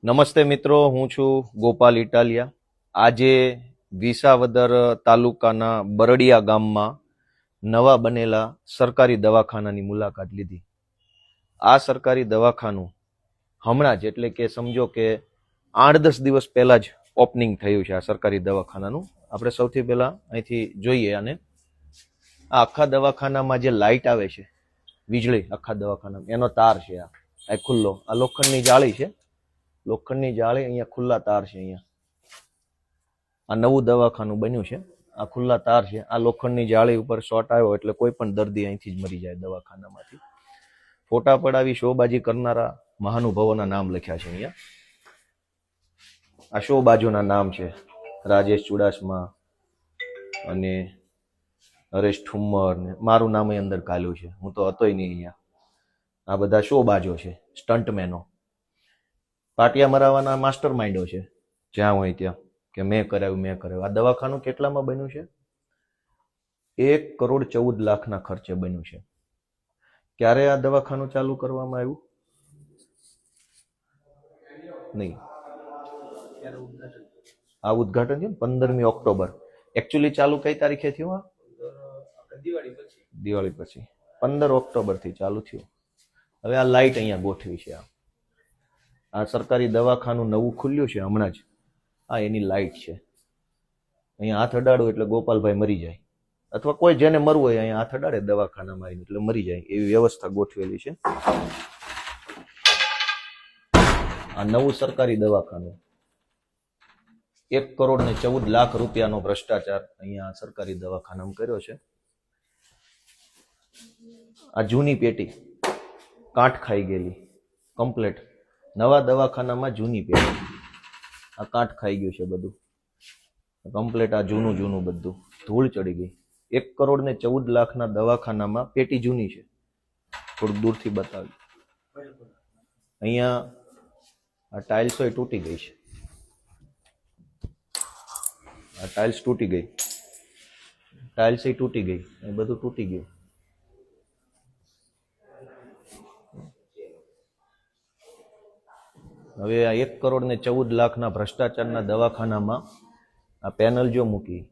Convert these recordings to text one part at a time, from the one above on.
નમસ્તે મિત્રો, હું છું ગોપાલ ઇટાલિયા. આજે વિસાવદર તાલુકાના બરડિયા ગામમાં નવા બનેલા સરકારી દવાખાનાની મુલાકાત લીધી. આ સરકારી દવાખાનું હમણાં જ એટલે કે સમજો કે 8-10 દિવસ પહેલા જ ઓપનિંગ થયું છે. આ સરકારી દવાખાનાનું આપણે સૌથી પહેલા અહીંથી જોઈએ. અને આ આખા દવાખાનામાં જે લાઇટ આવે છે, વીજળી આખા દવાખાનામાં, એનો તાર છે. આ ખુલ્લો, આ લોખંડની જાળી છે. લોખંડની જાળી, અહીંયા ખુલ્લા તાર છે. અહીંયા આ નવું દવાખાનું બન્યું છે. આ ખુલ્લા તાર છે. આ લોખંડની જાળી ઉપર શોર્ટ આવ્યો એટલે કોઈ પણ દર્દી અહીંથી જ મરી જાય દવાખાનામાંથી. ફોટા પડાવી શોબાજી કરનારા મહાનુભાવોના નામ લખ્યા છે અહીંયા. આ શોબાજોના નામ છે: રાજેશ ચુડાસમા અને હરેશ ઠુમ્મર ને મારું નામ અંદર કાલ્યું છે. હું તો હતોય નહીં અહીંયા. આ બધા શોબાજો છે, સ્ટન્ટમેનો, પાટિયા મરાવાના માસ્ટર માઇન્ડો છે જ્યાં હોય ત્યાં, કે મેં કરાવ્યું. આ દવાખાનું કેટલામાં બન્યું છે? 1,14,00,000 ખર્ચે બન્યું છે. ક્યારે આ દવાખાનું ચાલુ કરવામાં આવ્યું? નહીં, આ ઉદ્ઘાટન છે 15મી ઓક્ટોબર. એકચ્યુઅલી ચાલુ કઈ તારીખે થયું? દિવાળી પછી 15 ઓક્ટોબર થી ચાલુ થયું. હવે આ લાઇટ અહીંયા ગોઠવી છે. આ સરકારી દવાખાનું નવું ખુલ્યું છે હમણાં જ. આ એની લાઇટ છે. અહીંયા હાથ અડાડો એટલે ગોપાલભાઈ મરી જાય, અથવા કોઈ જેને મરવું હોય અહીંયા હાથ અડાડે દવાખાનામાં આવીને એટલે મરી જાય, એવી વ્યવસ્થા ગોઠવેલી છે. આ નવું સરકારી દવાખાનું, 1,14,00,000 રૂપિયાનો ભ્રષ્ટાચાર અહીંયા સરકારી દવાખાનામાં કર્યો છે. આ જૂની પેટી કાંઠ ખાઈ ગયેલી કમ્પ્લેટ. નવા દવાખાનામાં જૂની પેટી, આ કાંઠ ખાઈ ગયું છે બધું કમ્પ્લેટ. આ જૂનું બધું ધૂળ ચડી ગઈ. 1,14,00,000 દવાખાનામાં પેટી જૂની છે. થોડુંક દૂરથી બતાવ્યું. અહીંયા આ ટાઇલ્સો તૂટી ગઈ છે. આ ટાઇલ્સ તૂટી ગઈ, ટાઇલ્સ તૂટી ગઈ, એ બધું તૂટી ગયું. હવે આ 1,14,00,000 ભ્રષ્ટાચારના દવાખાનામાં આ પેનલ જો મૂકી,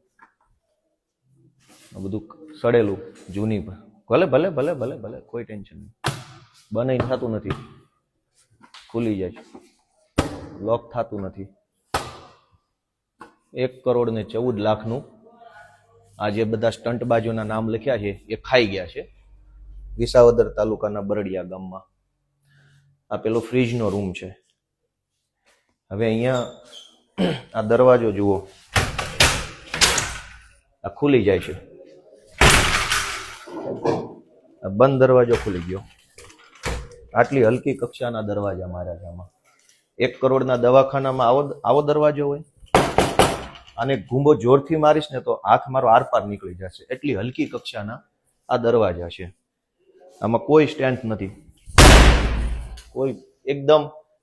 આ બધું સડેલું જૂની, ભલે ભલે ભલે ભલે ભલે કોઈ ટેન્શન નહીં. બનાઈ થતું નથી, ખુલી જાય, લોક થતું નથી. 1,14,00,000 આ જે બધા સ્ટંટબાજોના નામ લખ્યા છે એ ખાઈ ગયા છે વિસાવદર તાલુકાના બરડિયા ગામમાં. આ પેલો ફ્રીજનો રૂમ છે. હવે અહીંયા આ દરવાજો જુઓ, આ ખુલી જાય છે. આ બંધ દરવાજો ખુલી ગયો. આટલી હલકી કક્ષાના દરવાજા માર્યા છે આમાં. 1 કરોડના દવાખાનામાં આવો દરવાજો હોય? આને ઘૂંબો જોરથી મારીશ ને તો હાથ મારો આરપાર નીકળી જશે. એટલી હલકી કક્ષાના આ દરવાજા છે. આમાં કોઈ સ્ટેન્ડ નથી, કોઈ, એકદમ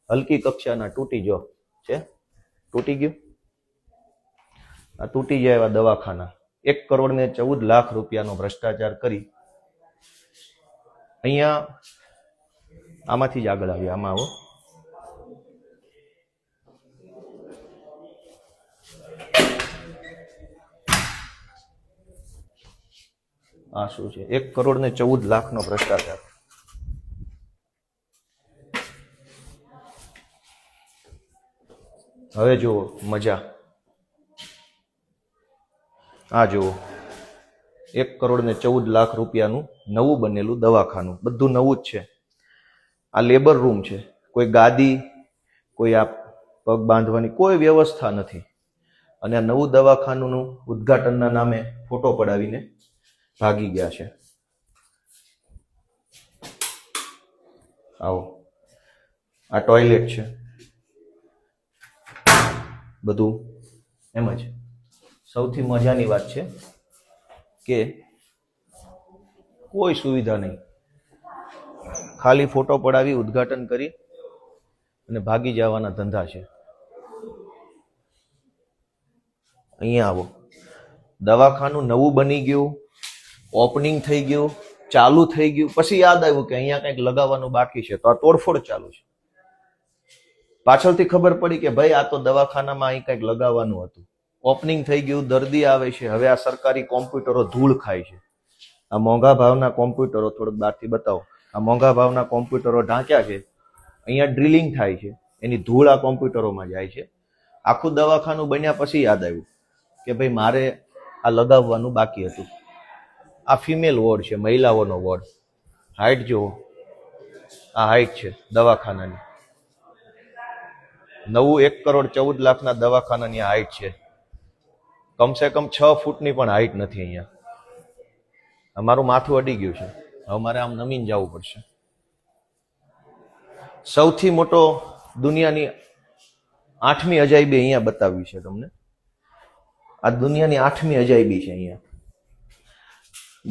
હલકી કક્ષાના. તૂટી જો છે, તૂટી ગયું. આ તૂટી જાય એવા દવાખાના. 1,14,00,000 રૂપિયાનો ભ્રષ્ટાચાર કરી અહીંયા. આમાંથી જ આગળ આવ્યા. આમાં આવો. આ શું છે? 1,14,00,000 ભ્રષ્ટાચાર. હવે જુઓ મજા. આ જુઓ 1,14,00,000 રૂપિયાનું નવું બનેલું દવાખાનું. બધું નવું જ છે. આ લેબર રૂમ છે. કોઈ ગાદી, કોઈ આ પગ બાંધવાની કોઈ વ્યવસ્થા નથી. અને આ નવું દવાખાનું ઉદ્ઘાટનના નામે ફોટો પડાવીને ભાગી ગયા છે. આવો, આ ટોયલેટ છે. બધું એમ જ. સૌથી મજાની વાત છે કે કોઈ સુવિધા નહીં. ખાલી ફોટો પડાવી, ઉદ્ઘાટન કરી અને ભાગી જવાના ધંધા છે. અહીંયા આવો. દવાખાનું નવું બની ગયું, ઓપનિંગ થઈ ગયું, ચાલુ થઈ ગયું, પછી યાદ આવ્યું કે અહીંયા કંઈક લગાવવાનું બાકી છે, તો આ તોડફોડ ચાલુ છે. પાછળથી ખબર પડી કે ભાઈ આ તો દવાખાનામાં અહીં કંઈક લગાવવાનું હતું. ઓપનિંગ થઈ ગયું, દર્દી આવે છે. હવે આ સરકારી કોમ્પ્યુટરો ધૂળ ખાય છે. આ મોંઘા ભાવના કોમ્પ્યુટરો થોડુંક બહારથી બતાવો. આ મોંઘા ભાવના કોમ્પ્યુટરો ઢાંક્યા છે. અહીંયા ડ્રિલિંગ થાય છે, એની ધૂળ આ કોમ્પ્યુટરોમાં જાય છે. આખું દવાખાનું બન્યા પછી યાદ આવ્યું કે ભાઈ મારે આ લગાવવાનું બાકી હતું. આ ફિમેલ વોર્ડ છે, મહિલાઓનો વોર્ડ. હાઈટ જુઓ, આ હાઈટ છે દવાખાનાની. નવું 1,14,00,000 દવાખાનાની હાઈટ છે. કમસે કમ 6 ફૂટની પણ હાઈટ નથી અહીંયા. અમારું માથું અડી ગયું છે. હવે મારે આમ નમીને જવું પડશે. સૌથી મોટો દુનિયાની 8મી અજાયબી અહીંયા બતાવી છે તમને. આ દુનિયાની 8મી અજાયબી છે અહીંયા.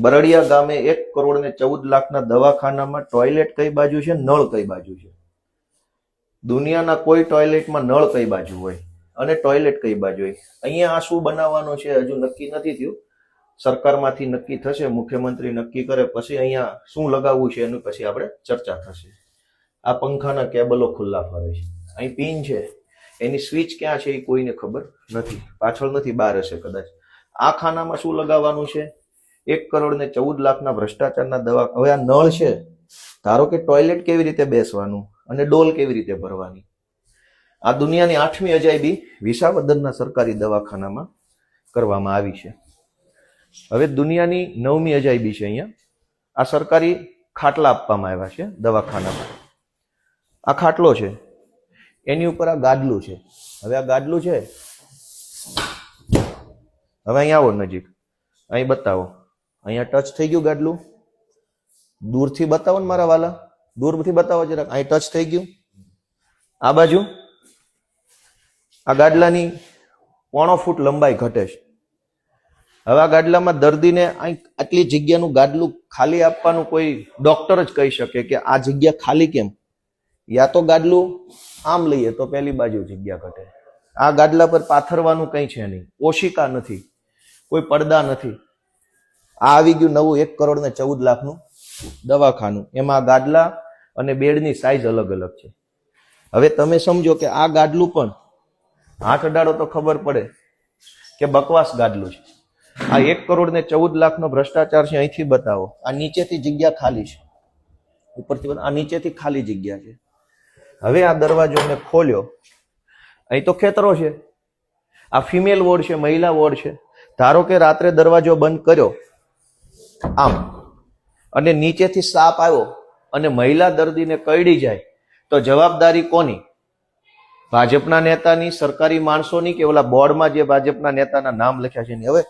બરડિયા ગામે 1,14,00,000 દવાખાનામાં ટોયલેટ કઈ બાજુ છે, નળ કઈ બાજુ છે? દુનિયાના કોઈ ટોયલેટમાં નળ કઈ બાજુ હોય અને ટોયલેટ કઈ બાજુ હોય? અહીંયા આ શું બનાવવાનું છે હજુ નક્કી નથી થયું. સરકારમાંથી નક્કી થશે, મુખ્યમંત્રી નક્કી કરે પછી અહીંયા શું લગાવવું છે એનું પછી આપણે ચર્ચા થશે. આ પંખાના કેબલો ખુલ્લા ફરે છે. અહીં પિન છે, એની સ્વિચ ક્યાં છે એ કોઈને ખબર નથી. પાછળ નથી, બહાર હશે કદાચ. આ ખાનામાં શું લગાવવાનું છે? 1,14,00,000 ભ્રષ્ટાચારના દવા. હવે આ નળ છે, ધારો કે ટોયલેટ કેવી રીતે બેસવાનું અને ડોલ કેવી રીતે ભરવાની? આ દુનિયાની 8મી અજાયબી વિસાવદરના સરકારી દવાખાનામાં કરવામાં આવી છે. હવે દુનિયાની 9મી અજાયબી છે અહીંયા. આ સરકારી ખાટલા આપવામાં આવ્યા છે દવાખાનામાં. આ ખાટલો છે, એની ઉપર આ ગાદલું છે. હવે આ ગાદલું છે, હવે અહીંયા આવો નજીક, અહીં બતાવો. અહીંયા ટચ થઈ ગયું ગાદલું. દૂરથી બતાવો ને મારા વાલા, દૂરથી બતાવો જરાક. અહીં ટચ થઈ ગયું. આ બાજુ આ ગાદલાની 1.5 ફૂટ લંબાઈ ઘટે છે. હવે આ ગાદલામાં દર્દીને આટલી જગ્યાનું ગાદલું ખાલી આપવાનું કોઈ ડોક્ટર જ કહી શકે કે આ જગ્યા ખાલી કેમ? યા તો ગાદલું આમ લઈએ તો પેલી બાજુ જગ્યા ઘટે. આ ગાદલા પર પાથરવાનું કંઈ છે નહીં, ઓશિકા નથી, કોઈ પડદા નથી. આ આવી ગયું નવું 1,14,00,000 દવાખાનું. એમાં ગાદલા અને બેડની સાઈઝ અલગ અલગ છે. હવે તમે સમજો કે આ ગાદલું પણ હાથ અડાડો તો ખબર પડે કે બકવાસ ગાદલું છે. આ 1,14,00,000 ભ્રષ્ટાચાર છે. અહીંથી બતાવો. આ નીચેથી જગ્યા ખાલી છે, ઉપરથી આ નીચેથી ખાલી જગ્યા છે. હવે આ દરવાજો મેં ખોલ્યો, અહીં તો ખેતરો છે. આ ફિમેલ વોર્ડ છે, મહિલા વોર્ડ છે. ધારો કે રાત્રે દરવાજો બંધ કર્યો આમ અને નીચેથી સાપ આવ્યો અને મહિલા દર્દીને કરડી જાય તો જવાબદારી કોની? ભાજપના નેતાની, સરકારી માણસોની, કે ઓલા બોર્ડમાં જે ભાજપના નેતાના નામ લખ્યા છે? હવે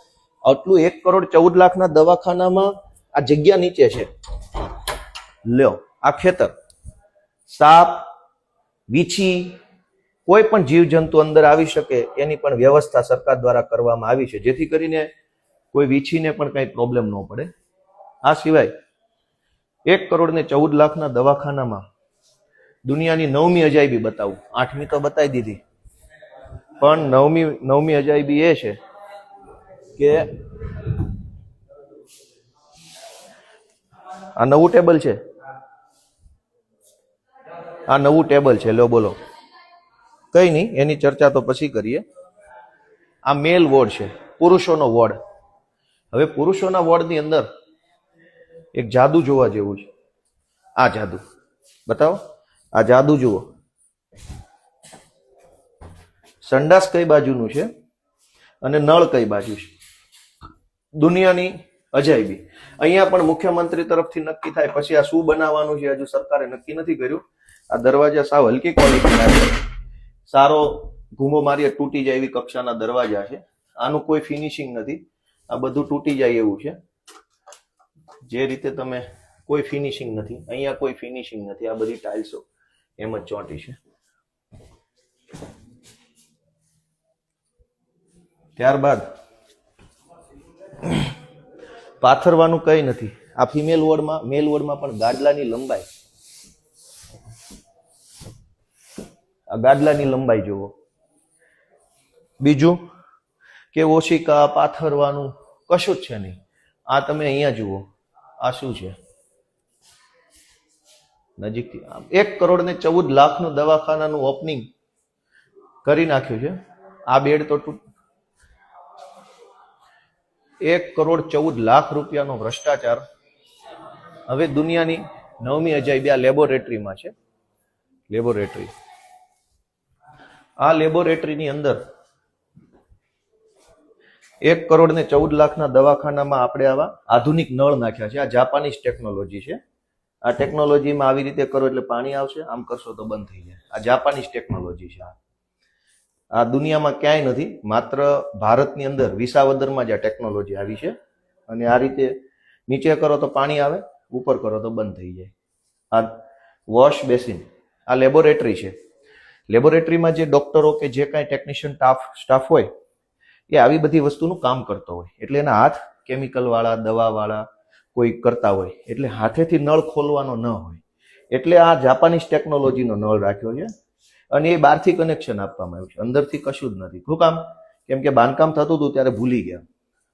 આટલું 1,14,00,000 દવાખાનામાં આ જગ્યા નીચે છે. લ્યો, આ ખેતર. સાપ, વીછી, કોઈ પણ જીવજંતુ અંદર આવી શકે એની પણ વ્યવસ્થા સરકાર દ્વારા કરવામાં આવી છે, જેથી કરીને કોઈ વીછીને પણ કઈ પ્રોબ્લેમ ન પડે. આ સિવાય 1,14,00,000 દવાખાનામાં દુનિયાની 9મી અજાયબી બતાવું. 8મી તો બતાવી દીધી, પણ 9મી અજાયબી એ છે કે આ નવું ટેબલ છે. આ નવું ટેબલ છે. લો બોલો. કઈ નહીં, એની ચર્ચા તો પછી કરીએ. આ મેલ વોર્ડ છે, પુરુષોનો વોર્ડ. હવે પુરુષોના વોર્ડની અંદર એક જાદુ જોવા જેવું છે. આ જાદુ બતાવો. આ જાદુ જુઓ. સંડાસ કઈ બાજુનું છે અને નળ કઈ બાજુ છે? દુનિયાની અજાયબી. અહીંયા પણ મુખ્યમંત્રી તરફથી નક્કી થાય પછી આ શું બનાવવાનું છે હજુ સરકારે નક્કી નથી કર્યું. આ દરવાજા સાવ હલકી ક્વોલિટીના છે, સારો ઘૂમો મારીએ તૂટી જાય એવી કક્ષાના દરવાજા છે. આનું કોઈ ફિનિશિંગ નથી. આ બધું તૂટી જાય એવું છે. જે રીતે તમે, કોઈ ફિનિશિંગ નથી અહીંયા, કોઈ ફિનિશિંગ નથી. આ બધી ટાઇલ્સો એમ જ ચોંટી છે. ત્યારબાદ પાથરવાનું કઈ નથી. આ ફિમેલ વોર્ડમાં, મેલ વોર્ડમાં પણ ગાદલાની લંબાઈ, આ ગાદલાની લંબાઈ જુઓ. બીજું કે ઓશિકા, પાથરવાનું કશું જ છે નહીં. આ તમે અહીંયા જુઓ. આ શું છે? નજીકથી 1,14,00,000 દવાખાનાનું ઓપનિંગ કરી નાખ્યું છે. આ બેડ તો 1,14,00,000 રૂપિયાનો ભ્રષ્ટાચાર હવે દુનિયાની 9મી અજાયબી આ લેબોરેટરીમાં છે. લેબોરેટરી, આ લેબોરેટરીની અંદર 1,14,00,000 દવાખાનામાં આપણે આવા આધુનિક નળ નાખ્યા છે. આ જાપાનીઝ ટેકનોલોજી છે. આ ટેકનોલોજીમાં આવી રીતે કરો એટલે પાણી આવશે, આમ કરશો તો બંધ થઈ જાય. આ જાપાનીઝ ટેકનોલોજી છે. આ દુનિયામાં ક્યાંય નથી, માત્ર ભારતની અંદર વિસાવદરમાં જ આ ટેકનોલોજી આવી છે. અને આ રીતે નીચે કરો તો પાણી આવે, ઉપર કરો તો બંધ થઈ જાય. આ વોશ બેસિન, આ લેબોરેટરી છે. લેબોરેટરીમાં જે ડોક્ટરો કે જે કાંઈ ટેકનિશિયન સ્ટાફ હોય એ આવી બધી વસ્તુનું કામ કરતો હોય, એટલે એના હાથ કેમિકલ વાળા, દવા વાળા કોઈ કરતા હોય, એટલે હાથેથી નળ ખોલવાનો ન હોય. એટલે આ જાપાનીઝ ટેકનોલોજીનો નળ રાખ્યો છે. અને એ બહારથી કનેક્શન આપવામાં આવ્યું છે, અંદરથી કશું જ નથી. શું કામ? કેમ કે બાંધકામ થતું હતું ત્યારે ભૂલી ગયા.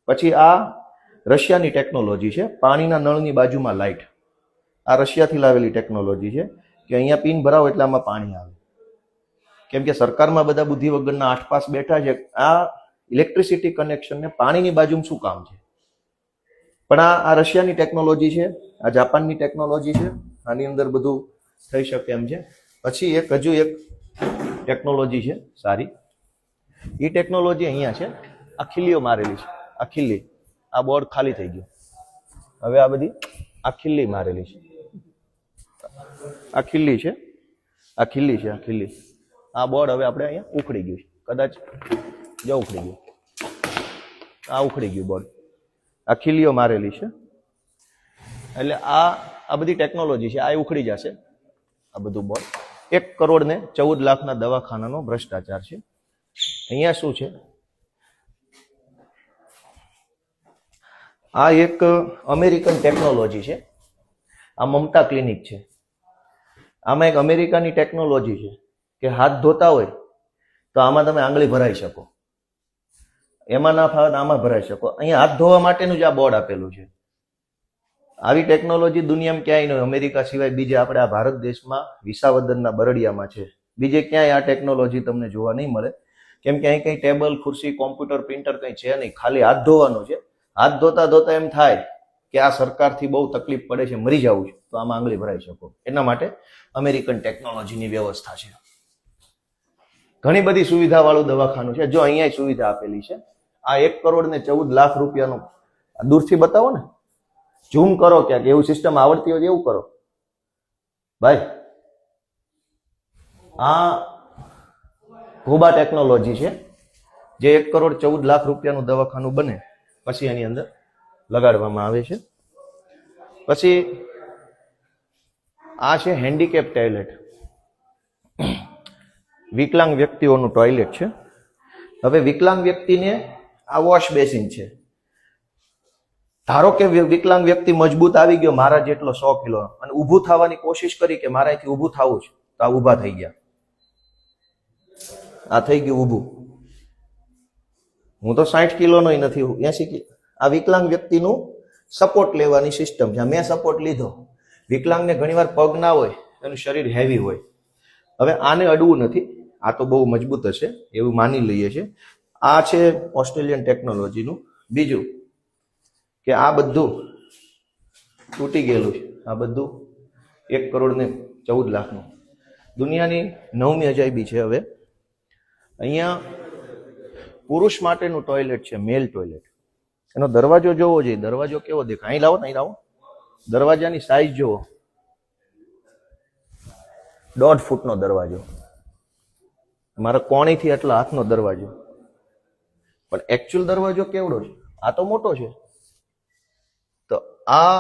પછી આ રશિયાની ટેકનોલોજી છે. પાણીના નળની બાજુમાં લાઇટ, આ રશિયાથી લાવેલી ટેકનોલોજી છે કે અહીંયા પિન ભરાવો એટલે આમાં પાણી આવે. કેમ કે સરકારમાં બધા બુદ્ધિ વગરના આઠપાસ બેઠા છે. આ ઇલેક્ટ્રિસિટી કનેક્શન ને પાણીની બાજુમાં શું કામ છે? પણ આ રશિયાની ટેકનોલોજી છે, આ જાપાનની ટેકનોલોજી છે. આની અંદર બધું થઈ શકે એમ છે. પછી હજુ એક ટેકનોલોજી છે સારી, એ ટેકનોલોજી અહીંયા છે. આ ખીલીઓ મારેલી છે, આ ખીલી, આ બોર્ડ ખાલી થઈ ગયું. હવે આ બધી આ ખીલી મારેલી છે, આ ખીલી છે, આ ખીલી છે, આ ખીલી. આ બોર્ડ હવે આપણે અહીંયા ઉખડી ગયું છે, કદાચ જો ઉખડી ગયું, આ ઉખડી ગયું બોર્ડ. આ ખીલીઓ મારેલી છે. એટલે આ બધી ટેકનોલોજી છે, આ ઉખડી જશે આ બધું બોર્ડ. 1,14,00,000 દવાખાનાનો ભ્રષ્ટાચાર છે. અહીંયા શું છે? આ એક અમેરિકન ટેકનોલોજી છે. આ મમતા ક્લિનિક છે. આમાં એક અમેરિકાની ટેકનોલોજી છે કે હાથ ધોતા હોય તો આમાં તમે આંગળી ભરાઈ શકો, એમાં ના ફાવે આમાં ભરાઈ શકો. અહીંયા હાથ ધોવા માટેનું જ આ બોર્ડ આપેલું છે. આવી ટેકનોલોજી દુનિયામાં ક્યાંય નહીં, અમેરિકા સિવાય બીજે આપણે આ ભારત દેશમાં વિસાવદરના બરડિયામાં છે. બીજે ક્યાંય આ ટેકનોલોજી તમને જોવા નહીં મળે. કેમ કે અહીં કંઈ ટેબલ, ખુરશી, કોમ્પ્યુટર, પ્રિન્ટર કંઈ છે નહીં, ખાલી હાથ ધોવાનું છે. હાથ ધોતા ધોતા એમ થાય કે આ સરકારથી બહુ તકલીફ પડે છે, મરી જવું છે, તો આમાં આંગળી ભરાઈ શકો. એના માટે અમેરિકન ટેકનોલોજીની વ્યવસ્થા છે. ઘણી બધી સુવિધા વાળું દવાખાનું છે. જો અહીંયા સુવિધા આપેલી છે. આ 1,14,00,000 રૂપિયાનું દૂરથી બતાવો ને, ઝૂમ કરો ક્યાંક, એવું સિસ્ટમ આવડતી હોય એવું કરો ભાઈ. આ ઘોબા ટેકનોલોજી છે, જે 1,14,00,000 રૂપિયાનું દવાખાનું બને પછી એની અંદર લગાડવામાં આવે છે. પછી આ છે હેન્ડીકેપ ટોયલેટ, વિકલાંગ વ્યક્તિઓનું ટોયલેટ છે. હવે વિકલાંગ વ્યક્તિને આ વોશ બેસિન છે. ધારો કે વિકલાંગ વ્યક્તિ મજબૂત આવી ગયો, મારા જેટલો 100 કિલો, અને ઊભું થવાની કોશિશ કરી કે મારાથી ઊભું થવું છે, તો આ ઊભા થઈ ગયા. આ થઈ ગયું ઊભું. હું તો 60 કિલોનો નથી, 80 કિલો. આ વિકલાંગ વ્યક્તિનું સપોર્ટ લેવાની સિસ્ટમ છે. મેં સપોર્ટ લીધો. વિકલાંગને ઘણીવાર પગ ના હોય, એનું શરીર હેવી હોય. હવે આને અડવું નથી, આ તો બહુ મજબૂત હશે એવું માની લઈએ છે. આ છે ઓસ્ટ્રેલિયન ટેકનોલોજીનું. બીજું કે આ બધું તૂટી ગયેલું છે. આ બધું 1,14,00,000 દુનિયાની 9મી અજાયબી છે. હવે અહીંયા પુરુષ માટેનું ટોયલેટ છે, મેલ ટોયલેટ. એનો દરવાજો જોવો જોઈએ. દરવાજો કેવો દેખાય? અહીં લાવો ને, અહીં લાવો. દરવાજાની સાઈઝ જોવો, 1.5 ફૂટનો દરવાજો. મારા કોણીથી એટલા હાથનો દરવાજો. પણ એકચ્યુઅલ દરવાજો કેવડો છે? આ તો મોટો છે. તો આ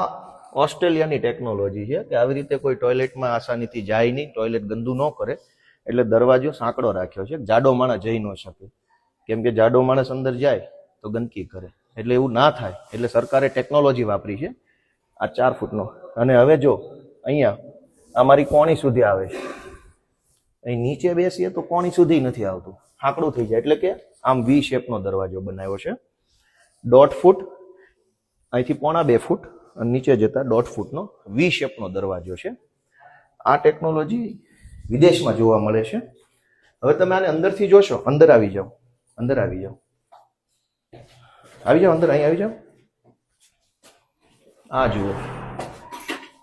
ઓસ્ટ્રેલિયાની ટેકનોલોજી છે કે આવી રીતે કોઈ ટોયલેટમાં આસાનીથી જાય નહીં, ટોયલેટ ગંદુ ન કરે, એટલે દરવાજો સાંકડો રાખ્યો છે. જાડો માણસ જઈ ન શકે, કેમ કે જાડો માણસ અંદર જાય તો ગંદકી કરે. એટલે એવું ના થાય, એટલે સરકારે ટેકનોલોજી વાપરી છે આ 4 ફૂટનો. અને હવે જો અહીંયા અમારી કોણી સુધી આવે છે, અહીં નીચે બેસીએ તો કોણી સુધી નથી આવતું, સાંકડું થઈ જાય. એટલે કે આમ વી શેપનો દરવાજો બનાવ્યો છે. 1.5 ફૂટ, અહીંથી 1.25 ફૂટ, અને નીચે જતા 1.5 ફૂટનો વી શેપનો દરવાજો છે. આ ટેકનોલોજી વિદેશમાં જોવા મળે છે. હવે તમે આને અંદરથી જોશો, અંદર આવી જાઓ, અંદર આવી જાઓ, આવી જાઓ અંદર, અહીં આવી જાઓ. આ જુઓ,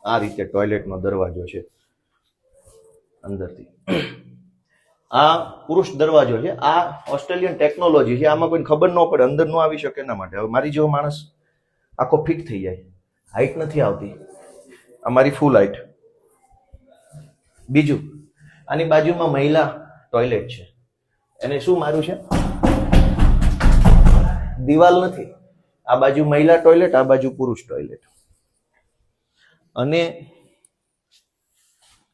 આ રીતે ટોયલેટનો દરવાજો છે અંદરથી. આ પુરુષ દરવાજો છે. આ ઓસ્ટ્રેલિયન ટેકનોલોજી છે. આમાં કોઈને ખબર ન પડે, અંદર ન આવી શકે એના માટે. હવે મારી જેવો માણસ આખો ફિટ થઈ જાય, હાઈટ નથી આવતી. આ મારી ફૂલ હાઈટ. બીજું, આની બાજુમાં મહિલા ટોયલેટ છે. એને શું માર્યું છે? દિવાલ નથી. આ બાજુ મહિલા ટોયલેટ, આ બાજુ પુરુષ ટોયલેટ. અને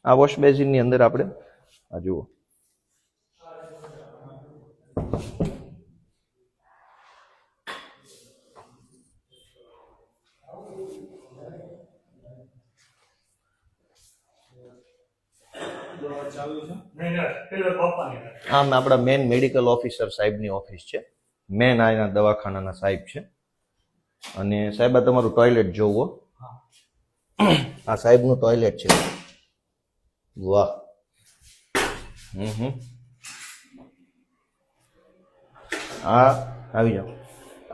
આ વોશ બેસિનની અંદર આપણે આ જુઓ, આમ આપણા મેન મેડિકલ ઓફિસર સાહેબની ઓફિસ છે. મેન આના દવાખાનાના સાહેબ છે. અને સાહેબ આ તમારું ટોયલેટ જોવો. આ સાહેબનું ટોયલેટ છે. વાહ. આ આવી જાઓ.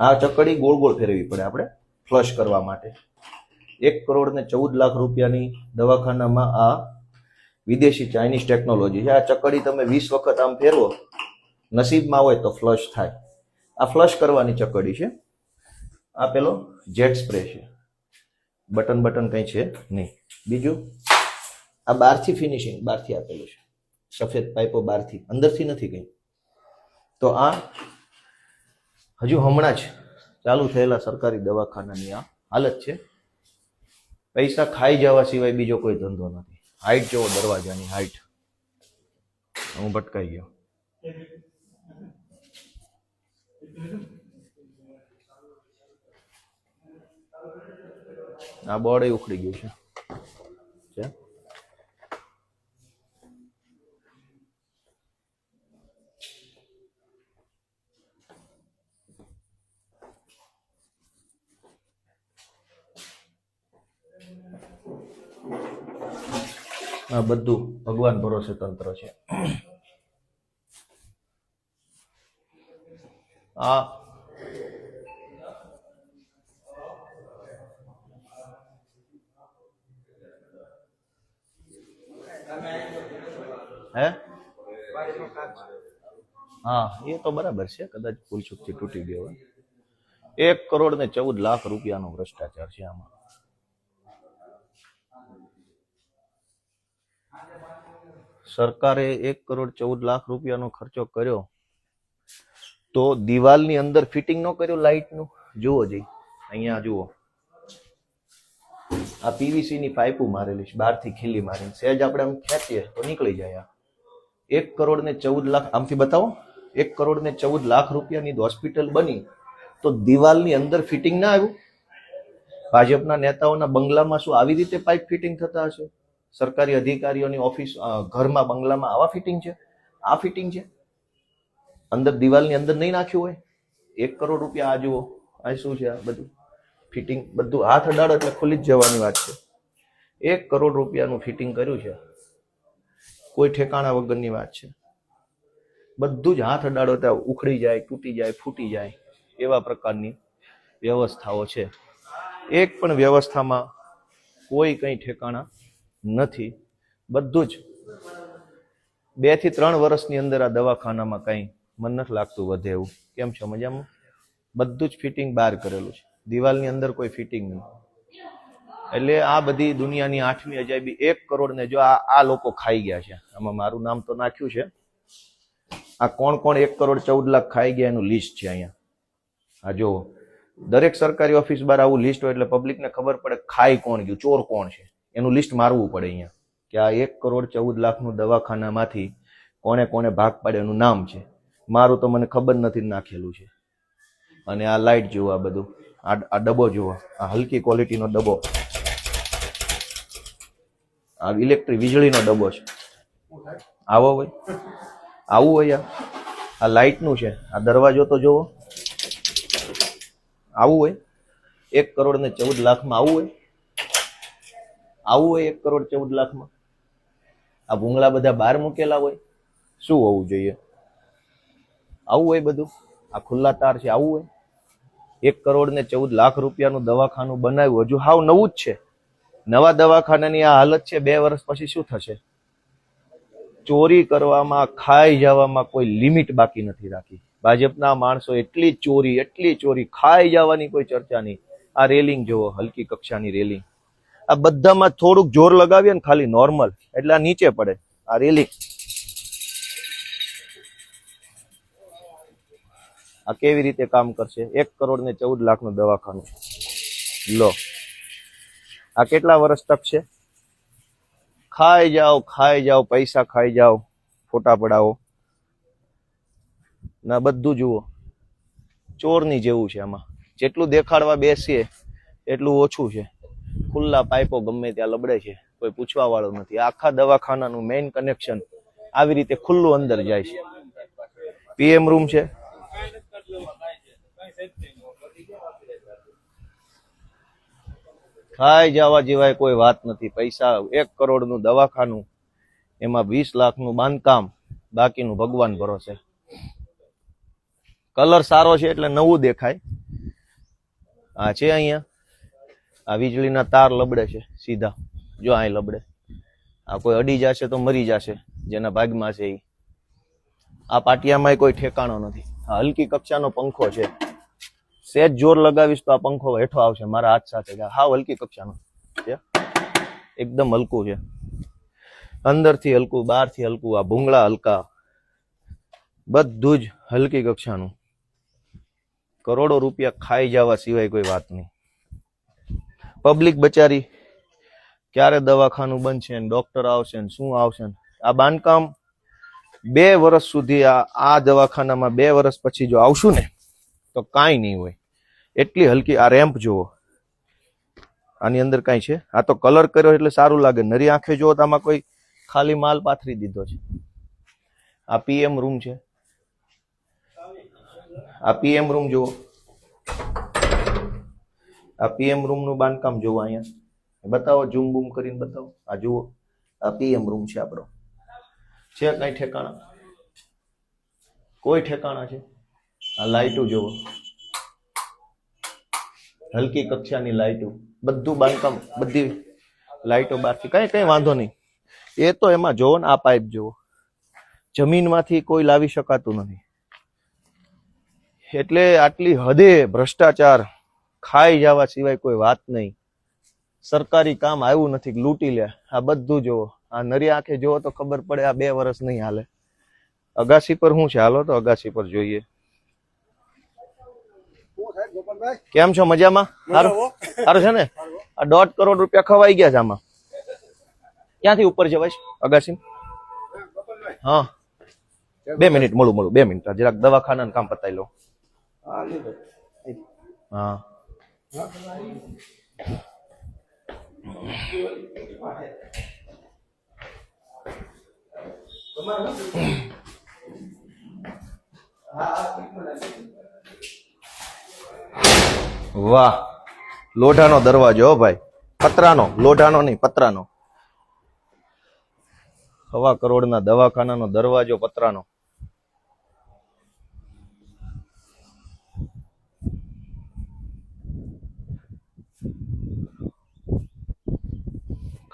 આ ચકડી ગોળ ગોળ ફેરવવી પડે આપણે ફ્લશ કરવા માટે. 1,14,00,000 રૂપિયાની દવાખાનામાં આ વિદેશી ચાઇનીઝ ટેકનોલોજી છે. આ ચકડી તમે 20 વખત આમ ફેરવો, નસીબમાં હોય તો ફ્લશ થાય. આ ફ્લશ કરવાની ચકડી છે. આ પેલો જેટ સ્પ્રે છે. બટન કંઈ છે નહીં. બીજું, આ બહારથી ફિનિશિંગ બહારથી આપેલું છે. સફેદ પાઇપો બહારથી, અંદરથી નથી કંઈ. તો આ હજુ હમણાં જ ચાલુ થયેલા સરકારી દવાખાનાની આ હાલત છે. પૈસા ખાઈ જવા સિવાય બીજો કોઈ ધંધો નથી. હાઈટ જોવો દરવાજાની હાઈટ. હું ભટકાઈ ગયો. આ બોર્ડ ઉખડી ગયું છે. આ બધું ભગવાન ભરોસે તંત્ર છે. આ હે, હા એ તો બરાબર છે. કદાચ ભૂલચૂકથી તૂટી ગયો હોય. 1,14,00,000 રૂપિયાનો ભ્રષ્ટાચાર છે આમાં. સરકારે 1,14,00,000 રૂપિયાનો ખર્ચો કર્યો તો દિવાલની અંદર ફિટિંગ ન કર્યું લાઇટનું. જુઓ જી, અહીંયા જુઓ, આ પીવીસી ની પાઇપો મારેલી છે બહારથી ખીલી મારીને. સહેજ આપણે આમ ખેંચીએ તો નીકળી જાય. 1,14,00,000 આમથી બતાવો. 1,14,00,000 રૂપિયાની હોસ્પિટલ બની તો દિવાલની અંદર ફિટિંગ ના આવ્યું. ભાજપના નેતાઓના બંગલામાં શું આવી રીતે પાઇપ ફિટિંગ થતા હશે? સરકારી અધિકારીઓની ઓફિસ, ઘરમાં, બંગલામાં આવા ફિટિંગ છે? આ ફિટિંગ છે અંદર દિવાલની અંદર નહીં નાખ્યું હોય. 1 કરોડ રૂપિયા. આ જુઓ, આ શું છે? આ બધું ફિટિંગ, બધું હાથ અડાડો એટલે ખુલી જ જવાની વાત છે. 1 કરોડ રૂપિયાનું ફિટિંગ કર્યું છે. કોઈ ઠેકાણા વગરની વાત છે. બધું જ હાથ અડાડો ત્યાં ઉખડી જાય, તૂટી જાય, ફૂટી જાય એવા પ્રકારની વ્યવસ્થાઓ છે. એક પણ વ્યવસ્થામાં કોઈ કંઈ ઠેકાણા નથી. બધું જ 2 થી 3 વર્ષની અંદર આ દવાખાનામાં કંઈ મન નથી લાગતું વધે એવું. કેમ છે? મજામાં? બધું જ ફિટિંગ બહાર કરેલું છે. દિવાલની અંદર કોઈ ફિટિંગ નહીં. એટલે આ બધી દુનિયાની 8મી અજાયબી. 1 કરોડ ને જો આ લોકો ખાઈ ગયા છે. આમાં મારું નામ તો નાખ્યું છે. આ કોણ 1,14,00,000 ખાઈ ગયા એનું લિસ્ટ છે અહીંયા. આ જો દરેક સરકારી ઓફિસ બાર આવું લિસ્ટ હોય એટલે પબ્લિકને ખબર પડે ખાઈ કોણ ગયું, ચોર કોણ છે. એનું લિસ્ટ મારવું પડે અહીંયા કે આ 1,14,00,000નું દવાખાનામાંથી કોને કોને ભાગ પાડે એનું નામ છે. મારું તો મને ખબર નથી નાખેલું છે. અને આ લાઇટ જુઓ, આ બધું, આ ડબ્બો જુઓ, આ હલકી ક્વોલિટીનો ડબ્બો, આ ઇલેક્ટ્રિક વીજળીનો ડબ્બો છે. આવો હોય, આવું હોય. આ લાઇટનું છે. આ દરવાજો તો જુઓ, આવું હોય. 1,14,00,000 આવું હોય, આવું હોય 1,14,00,000. આ ભૂંગળા બધા બહાર મૂકેલા હોય. શું હોવું જોઈએ? આવું હોય બધું? આ ખુલ્લા તાર છે આવું હોય? 1,14,14,00,000 રૂપિયાનું દવાખાનું બનાવ્યું, હજુ હાવ નવું જ છે. નવા દવાખાનાની આ હાલત છે, 2 વર્ષ પછી શું થશે? ચોરી કરવામાં, ખાઈ જવામાં કોઈ લિમિટ બાકી નથી રાખી. ભાજપના માણસો એટલી ચોરી, ખાઈ જવાની કોઈ ચર્ચા નહીં. આ રેલિંગ જુઓ, હલકી કક્ષાની રેલિંગ. આ બધામાં થોડુંક જોર લગાવીએ ને ખાલી નોર્મલ, એટલે આ નીચે પડે. આ રેલિંગ આ કેવી રીતે કામ કરશે? 1,14,14,00,000 દવાખાનું લો, આ કેટલા વર્ષ ટકશે? ખાઈ જાઓ, પૈસા ખાઈ જાઓ, ફોટા પડાવો ના, બધું જુઓ ચોરની જેવું છે. આમાં જેટલું દેખાડવા બેસીએ એટલું ઓછું છે. ખુલ્લા પાઇપો ગમે ત્યાં લબડે છે, કોઈ પૂછવા વાળું નથી. આખા દવાખાનાનું મેઇન કનેક્શન આવી રીતે ખુલ્લું અંદર જાય છે. પીએમ રૂમ છે. ખાઈ જવા જેવાય કોઈ વાત નથી. પૈસા 1 કરોડનું દવાખાનું, એમાં 20 લાખનું બાંધકામ, બાકીનું ભગવાન ભરોસે. કલર સારો છે એટલે નવું દેખાય. આ છે અહીંયા, આ વીજળીના તાર લબડે છે સીધા, જો અહીં લબડે. આ કોઈ અડી જશે તો મરી જશે, જેના ભાગમાં છે એ. આ પાટિયામાં કોઈ ઠેકાણો નથી. આ હલકી કક્ષાનો પંખો છે. સેજ જોર લગાવીશ તો આ પંખો હેઠો આવશે મારા હાથ સાથે. હાવ હલકી કક્ષાનો છે, એકદમ હલકું છે. અંદરથી હલકું, બહારથી હલકું. આ ભૂંગળા હલકા, બધું જ હલકી કક્ષાનું. કરોડો રૂપિયા ખાઈ જવા સિવાય કોઈ વાત નહીં. પબ્લિક બચારી ક્યારે દવાખાનું બનશે ને ડોક્ટર આવશે ને શું આવશે ને. આ બાંધકામ 2 વર્ષ સુધી, આ દવાખાનામાં 2 વર્ષ પછી જો આવશું ને તો કાંઈ નહીં હોય. એટલી હલકી. આ રેમ્પ જુઓ, આની અંદર કાંઈ છે? આ તો કલર કર્યો એટલે સારું લાગે. નરી આંખે જુઓ તો આમાં કોઈ ખાલી માલ પાથરી દીધો છે. આ પીએમ રૂમ છે. આ પીએમ રૂમ જુઓ, આ પીએમ રૂમ નું બાંધકામ જુઓ. અહીંયા બતાવો, ઝૂમ બૂમ કરીને બતાવો. આ જુઓ, આ પીએમ રૂમ છે આપણો. છે કઈ ઠેકાણા? કોઈ ઠેકાણા છે? આ લાઈટો જુઓ, હલકી કક્ષાની લાઈટો. બધું બાંધકામ, બધી લાઈટો બહારથી. કઈ વાંધો નહીં. એ તો એમાં જોવો ને, આ પાઇપ જુઓ, જમીનમાંથી કોઈ લાવી શકાતું નથી. એટલે આટલી હદે ભ્રષ્ટાચાર, ખાઈ જવા સિવાય કોઈ વાત નહીં. સરકારી કામ આવ્યું નથી, લૂંટી લે. આ બધું જુઓ, આ નરી આંખે જુઓ તો ખબર પડે આ 2 વર્ષ નહીં હાલે. અગાસી પર શું છે? હાલો તો અગાસી પર જોઈએ. કેમ છો? મજામાં? સારું છે ને? આ 1.5 કરોડ રૂપિયા ખવાઈ ગયા છે આમાં. ક્યાંથી ઉપર જવાય છે અગાસી? હા, 2 મિનિટ મળું 2 મિનિટ. જરાક દવાખાનાનું કામ પતાવી લો. હા, વાહ, લોઢાનો દરવાજો ભાઈ. પતરાનો, લોઢાનો નહીં, પતરાનો. 1.25 કરોડના દવાખાનાનો દરવાજો પતરાનો.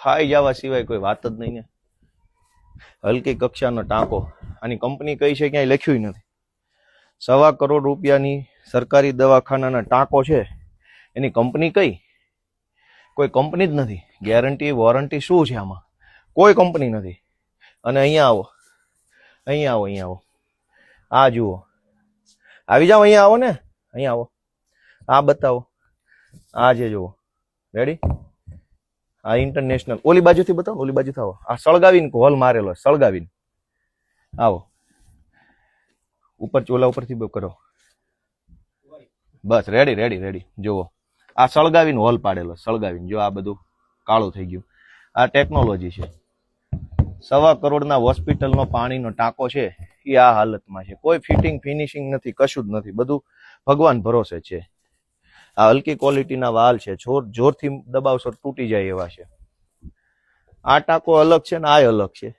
ખાઈ જવા સિવાય કોઈ વાત જ નહીં ને. હલકી કક્ષાનો ટાંકો. આની કંપની કઈ છે ક્યાંય લખ્યું નથી. 1.25 કરોડ રૂપિયાની સરકારી દવાખાનાના ટાંકો છે, એની કંપની કઈ? કોઈ કંપની જ નથી. ગેરંટી વોરંટી શું છે આમાં? કોઈ કંપની નથી. અને અહીંયા આવો, અહીંયા આવો. આ જુઓ, આવી જાઓ, અહીંયા આવો ને, અહીંયા આવો. આ બતાવો, આ જે જુઓ. રેડી? આ ઇન્ટરનેશનલ. ઓલી બાજુથી બતાવો, ઓલી બાજુથી આવો. આ સળગાવીને હોલ મારેલો, સળગાવીને આવો. ઉપર ચોલા ઉપરથી કરો. બસ, રેડી. જુઓ, આ સળગાવીને હોલ પાડેલો, સળગાવીને. જો આ બધું કાળું થઈ ગયું. આ ટેકનોલોજી છે. 1.25 કરોડના હોસ્પિટલનો પાણીનો ટાંકો છે, એ આ હાલતમાં છે. કોઈ ફિટિંગ ફિનિશિંગ નથી, કશું જ નથી. બધું ભગવાન ભરોસે છે. આ હલકી ક્વોલિટીના વાલ છે, જોરથી દબાવશો તૂટી જાય એવા છે. આ ટાંકો અલગ છે ને આ અલગ છે.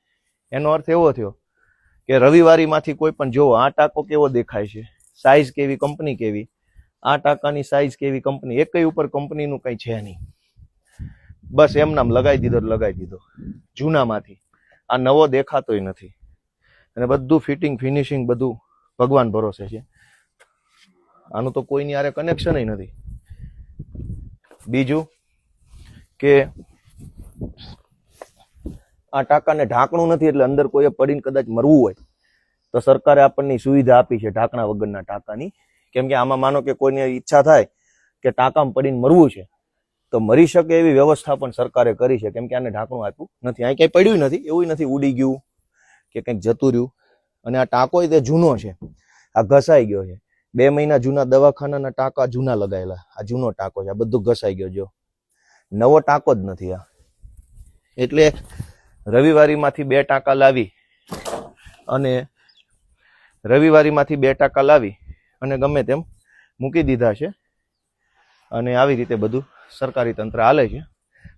એનો અર્થ એવો થયો કે રવિવારીમાંથી કોઈ પણ જોવો આ ટાંકો કેવો દેખાય છે, સાઈઝ કેવી, કંપની કેવી, આ ટાંકાની સાઈઝ કેવી, કંપની, એકય ઉપર કંપનીનું કંઈ છે નહીં. બસ એમનામ લગાવી દીધો જૂનામાંથી. આ નવો દેખાતોય નથી અને બધું ફિટિંગ ફિનિશિંગ બધું ભગવાન ભરોસે છે. આનું તો કોઈની આરે કનેક્શન નથી. બીજું કે આ ટાંકાને ઢાંકણું નથી, એટલે અંદર કોઈએ પડીને કદાચ મરવું હોય તો સરકારે આપણને સુવિધા આપી છે ઢાંકણા વગરના ટાંકાની. કેમ કે આમાં માનો કે કોઈને ઈચ્છા થાય કે ટાંકામાં પડીને મરવું છે તો મરી શકે એવી વ્યવસ્થા પણ સરકારે કરી છે. કેમ કે આને ઢાંકણું આપ્યું નથી, અહીં ક્યાંય પડ્યું નથી, એવું નથી ઉડી ગયું કે કંઈક જતું રહ્યું. અને આ ટાંકો તે જૂનો છે, આ ઘસાઈ ગયો છે. 2 મહિના જૂના દવાખાનાના ટાંકા જૂના લગાયેલા, આ જૂનો ટાંકો છે, આ બધું ઘસાઈ ગયો. જો નવો ટાંકો જ નથી આ. એટલે રવિવારીમાંથી 2 ટાંકા લાવી અને ગમે તેમ મૂકી દીધા છે. અને આવી રીતે બધું સરકારી તંત્ર હાલે છે.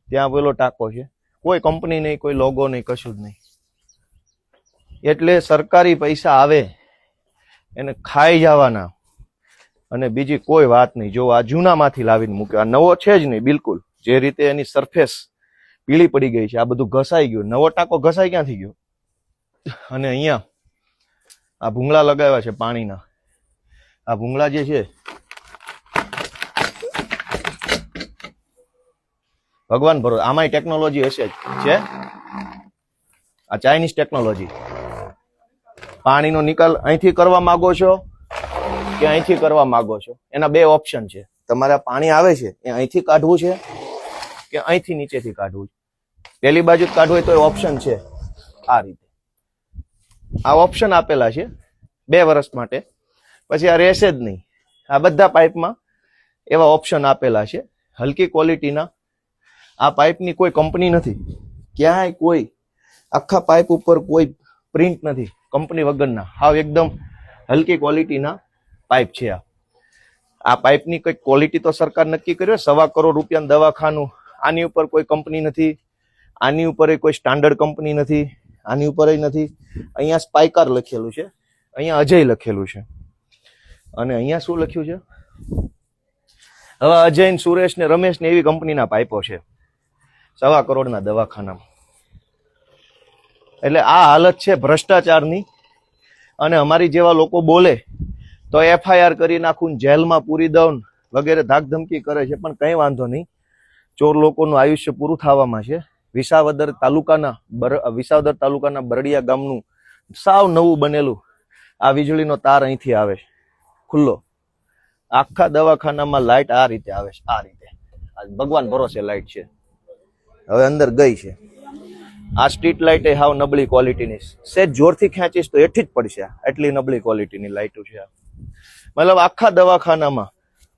ત્યાં પેલો ટાંકો છે, કોઈ કંપની નહીં, કોઈ લોગો નહીં, કશું જ નહીં. એટલે સરકારી પૈસા આવે એને ખાઈ જવાના અને બીજી કોઈ વાત નહીં. જો આ જૂનામાંથી લાવીને મૂક્યો, આ નવો છે જ નહીં બિલકુલ. જે રીતે એની સરફેસ પીળી પડી ગઈ છે, આ બધું ઘસાઈ ગયું. નવો ટાંકો ઘસાઈ ક્યાંથી ગયો? અને અહીંયા આ ભૂંગળા લગાવ્યા છે પાણીના. આ ભૂંગળા જે છે ભગવાન ભરો, આમાંય ટેકનોલોજી હશે જ છે. આ ચાઇનીઝ ટેકનોલોજી. પાણીનો નિકાલ અહીંથી કરવા માંગો છો કે અહીંથી કરવા માંગો છો, એના 2 ઓપ્શન છે. તમારે પાણી આવે છે એ અહીંથી કાઢવું છે કે અહીંથી નીચેથી કાઢવું છે. પેલી બાજુ જ કાઢવું હોય તો ઓપ્શન છે આ રીતે. આ ઓપ્શન આપેલા છે 2 વર્ષ માટે, પછી આ રહેશે જ નહીં. આ બધા પાઇપમાં એવા ઓપ્શન આપેલા છે. હલકી ક્વોલિટીના આ પાઇપની કોઈ કંપની નથી, ક્યાંય કોઈ આખા પાઇપ ઉપર કોઈ પ્રિન્ટ નથી, કંપની વગરના. હાવ એકદમ હલકી ક્વોલિટીના પાઇપ છે. આ પાઇપની કંઈક ક્વોલિટી તો સરકાર નક્કી કર્યો. 1.25 કરોડ રૂપિયાનું દવાખાનું, આની ઉપર કોઈ કંપની નથી, આની ઉપર કોઈ સ્ટાન્ડર્ડ કંપની નથી, આની ઉપર નથી. અહીંયા સ્પાઇકાર લખેલું છે, અહીંયા અજય લખેલું છે, અને અહીંયા શું લખ્યું છે? હવે અજય ને સુરેશ ને રમેશ ને એવી કંપનીના પાઇપો છે 1.25 કરોડના દવાખાનામાં. એટલે આ હાલત છે ભ્રષ્ટાચારની. અને અમારી જેવા લોકો બોલે તો FIR કરી નાખું, જેલમાં પૂરી દઉં વગેરે ધાકધમકી કરે છે, પણ કંઈ વાંધો નહીં. ચોર લોકોનું આયુષ્ય પૂરું થવામાં છે. વિસાવદર તાલુકાના બરડિયા ગામનું સાવ નવું બનેલું આ વીજળીનો તાર અહીંથી આવે છે ખુલ્લો. આખા દવાખાનામાં લાઇટ આ રીતે આવે છે, આ રીતે. ભગવાન ભરોસે લાઇટ છે, હવે અંદર ગઈ છે. આ સ્ટ્રીટ લાઇટ એ હાવ નબળી ક્વોલિટીની, સેજ જોરથી ખેંચીશ તો એઠી જ પડશે. એટલી નબળી ક્વોલિટીની લાઇટો છે. મતલબ આખા દવાખાનામાં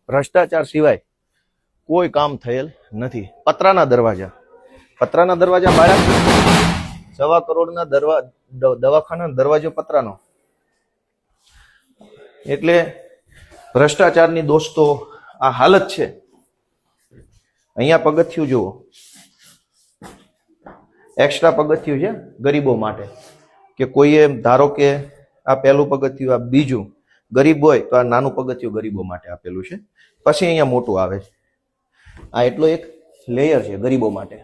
ભ્રષ્ટાચાર સિવાય કોઈ કામ થયેલ નથી. પતરાના દરવાજા બાળક 1.25 કરોડના દવાખાના દરવાજો પતરાનો. એટલે ભ્રષ્ટાચારની દોસ્તો આ હાલત છે. અહીંયા પગથિયું જુઓ, એક્સ્ટ્રા પગથિયું છે ગરીબો માટે, કે કોઈએ ધારો કે આ પહેલું પગથિયું, આ બીજું. ગરીબ હોય તો આ નાનું પગથિયું ગરીબો માટે આપેલું છે. પછી અહીંયા મોટું આવે છે. આ એટલો એક લેયર છે ગરીબો માટે.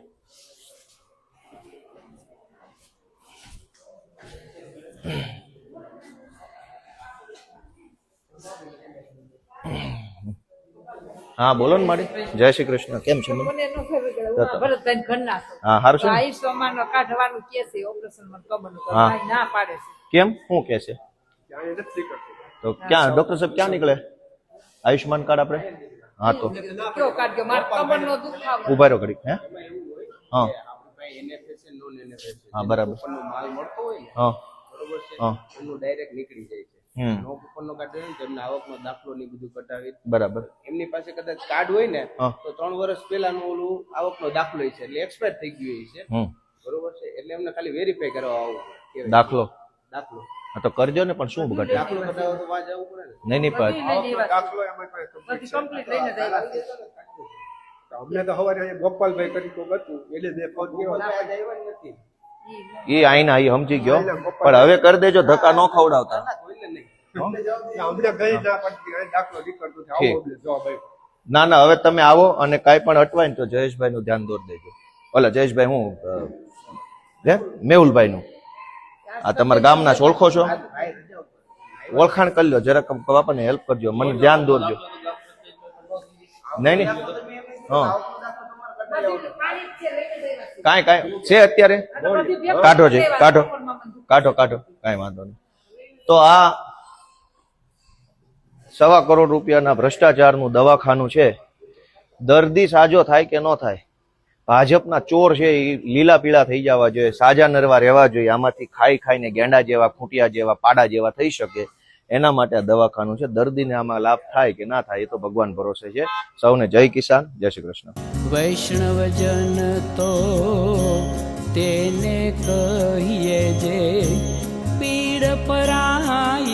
હા બોલો ને માડી. જય શ્રી કૃષ્ણ. કેમ છે? હા હારું છે. કેમ શું કે છે? તો ક્યાં ડોક્ટર સાહેબ ક્યાં નીકળે? આયુષ્માન કાર્ડ આપણે? હા તો ઉભા રહ્યો ઘડી. હે હા હા બરાબર. હા હા ડાયરેક્ટ નીકળી જાય છે. નો કૂપનનો કાર્ડ હોય ને તેમને આવકનો દાખલો ને બધું કઢાવી બરાબર. એમની પાસે કદાચ કાર્ડ હોય ને તો 3 વર્ષ પહેલાનું ઓલું આવકનો દાખલો છે, એટલે એક્સપાયર થઈ ગયું છે. બરોબર છે, એટલે એમને ખાલી વેરીફાઈ કરવા આવું. દાખલો હા તો કરજો ને, પણ શું ઘટે? દાખલો કઢાવો તો વાજ આવવું પડે ને. નહીં દાખલો એમાં કમ્પ્લીટ લઈને જાય. અમને તો હવારે ગોપાલભાઈ કરી તો હતું એટલે બે પગ કેવો આવ્યા નથી. એ આઈના એ સમજી ગયો, પણ હવે કરી દેજો, ધક્કા ન ખવડાવતા. ના ના, હવે તમે આવો અને કાંઈ પણ અટવાય ને તો જયેશભાઈ નું ધ્યાન દોરી દેજો. ઓલા જયેશભાઈ હું મેહુલભાઈ નું, આ તમારા ગામના છો, ઓળખો છો? ઓળખાણ કરી લો જરાક, બાપાને હેલ્પ કરજો, મને ધ્યાન દોરજો. નહીં નહીં, હા કાંઈ છે અત્યારે, કાઢો છે, કાઢો કાઢો કાઢો, કાંઈ વાંધો નહીં. તો આ 1.25 કરોડ રૂપિયાના ભ્રષ્ટાચારનું દવાખાનું છે. દર્દી સાજો થાય કે ન થાય, ભાજપના ચોર છે એ લીલા પીળા થઈ જવા જોઈએ, સાજા નરવા રહેવા જોઈએ. આમાંથી ખાઈ ખાઈને ગેંડા જેવા, ખૂંટિયા જેવા, પાડા જેવા થઈ શકે, એના માટે આ દવાખાનું છે. દર્દીને આમાં લાભ થાય કે ના થાય એ તો ભગવાન ભરોસે છે. સૌને જય કિસાન, જય શ્રી કૃષ્ણ. વૈષ્ણવજન તો તેને કહીએ જે પીડ પરાઈ.